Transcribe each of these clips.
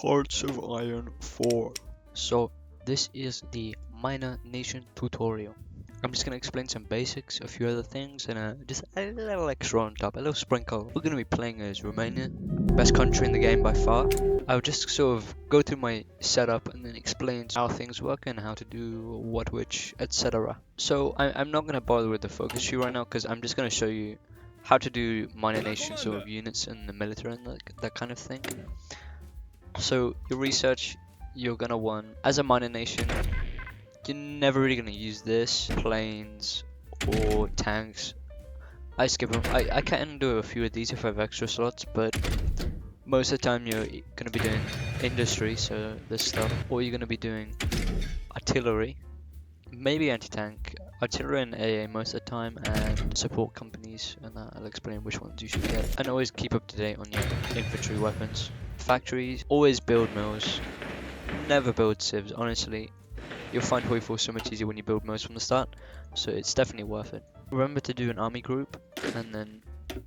Hearts of Iron 4. So this is the minor nation tutorial. I'm just going to explain some basics, a few other things, and just a little extra on top, a little sprinkle. We're going to be playing as Romania, best country in the game by far. I'll just sort of go through my setup and then explain how things work and how to do what, which, etc. So I'm not going to bother with the focus tree right now because I'm just going to show you how to do minor nation sort of units in the military and that kind of thing. So your research, you're going to want, as a minor nation, you're never really going to use this, planes or tanks. I skip them. I can do a few of these if I have extra slots, but most of the time you're going to be doing industry, so this stuff, or you're going to be doing artillery, maybe anti-tank, artillery and AA most of the time, and support companies, and I'll explain which ones you should get. And always keep up to date on your infantry weapons. Factories, always build mills, never build civs, honestly. You'll find Hoi4 so much easier when you build mills from the start, so it's definitely worth it. Remember to do an army group, and then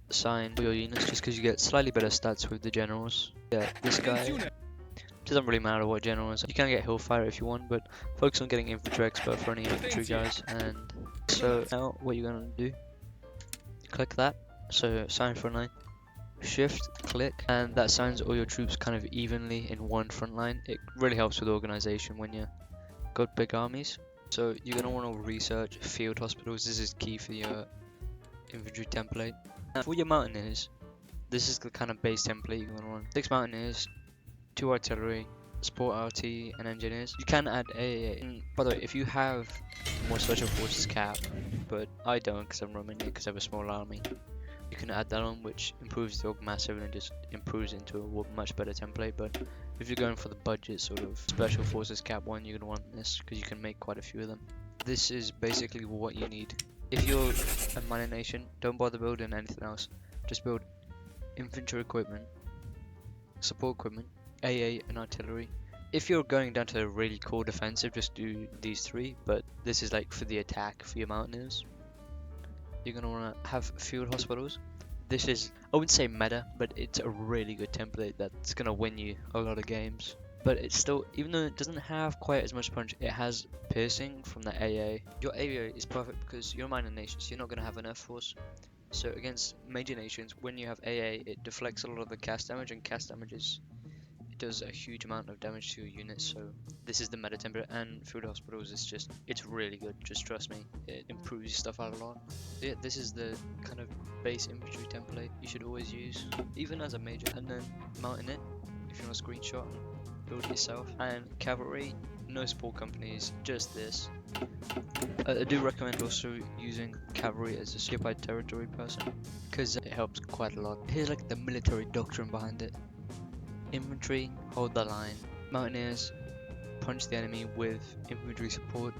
assign your units just because you get slightly better stats with the generals. Yeah, this guy doesn't really matter what general is. You can get hillfire if you want, but focus on getting infantry expert for any infantry guys. And so now what you're gonna do, click that, so assign front line, shift click, and that assigns all your troops kind of evenly in one front line. It really helps with organization when you got big armies. So you're gonna want to research field hospitals. This is key for your infantry template. And for your mountaineers, this is the kind of base template you're gonna want. 6 mountaineers, 2 artillery, support RT, and engineers. You can add AA. And by the way, if you have more special forces cap, but I don't because I'm Romania because I have a small army, you can add that on, which improves the org massively and just improves into a much better template. But if you're going for the budget sort of special forces cap one, you're gonna want this because you can make quite a few of them. This is basically what you need. If you're a minor nation, don't bother building anything else. Just build infantry equipment, support equipment, AA, and artillery. If you're going down to a really core defensive, just do these 3. But this is like for the attack for your mountaineers. You're gonna wanna have field hospitals. This is, I wouldn't say meta, but it's a really good template that's gonna win you a lot of games. But it's still, even though it doesn't have quite as much punch, it has piercing from the AA. Your AA is perfect because you're a minor nation, so you're not gonna have an F force. So against major nations, when you have AA, it deflects a lot of the cast damage, and cast damage it does a huge amount of damage to your units. So this is the meta template, and field hospitals is just, it's really good, just trust me, it improves your stuff out a lot. So yeah, this is the kind of base infantry template you should always use, even as a major. And then mountaineer, if you want a screenshot, build it yourself. And cavalry, no support companies, just this. I do recommend also using cavalry as a occupied territory person because it helps quite a lot. Here's like the military doctrine behind it. Infantry, hold the line. Mountaineers, punch the enemy with infantry support.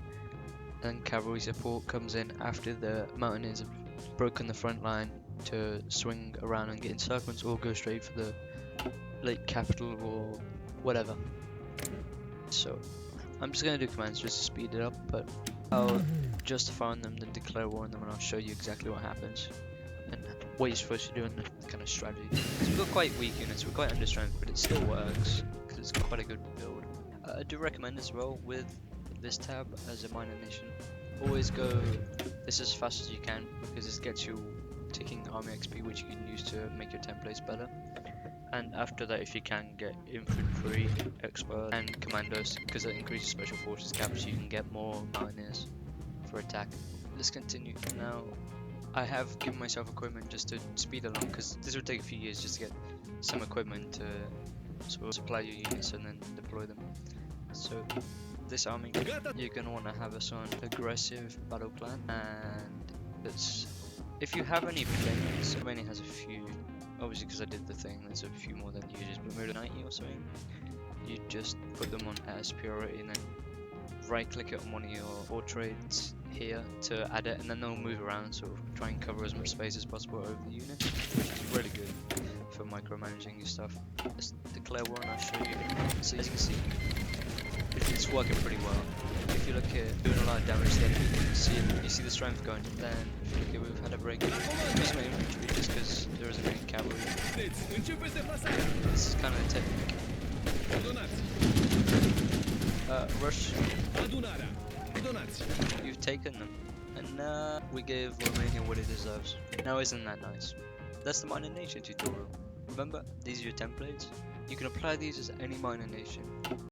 And cavalry support comes in after the mountaineers have broken the front line to swing around and get encirclements, or go straight for the late capital or whatever. So I'm just gonna do commands just to speed it up, but I'll justify on them, then declare war on them, and I'll show you exactly what happens and what you're supposed to do in the kind of strategy. So we've got quite weak units, we're quite under strength, but it still works because it's quite a good build. I do recommend as well with this tab as a minor nation, always go this as fast as you can because this gets you ticking army XP, which you can use to make your templates better. And after that, if you can, get infantry expert and commandos because that increases special forces cap, so you can get more mountaineers for attack. Let's continue. Now I have given myself equipment just to speed along because this would take a few years just to get some equipment to sort of supply your units and then deploy them. So this army, you're going to want to have us on aggressive battle plan, and that's, if you have any planes, Romania has a few, obviously because I did the thing, there's a few more than usual, but maybe 90 or something. You just put them on as priority and then right click it on one of your portraits here to add it, and then they'll move around, sort of try and cover as much space as possible over the unit, which is really good for micromanaging your stuff. Let's declare war and I'll show you. So as you can see, it's working pretty well. If you look here, doing a lot of damage there, you see the strength going. Then if you look here, we've had a break. I'm using my infantry just because there isn't any cavalry. This is kind of a technique. Russia, you've taken them. And we gave Romania what it deserves. Now isn't that nice? That's the minor nation tutorial. Remember, these are your templates. You can apply these as any minor nation.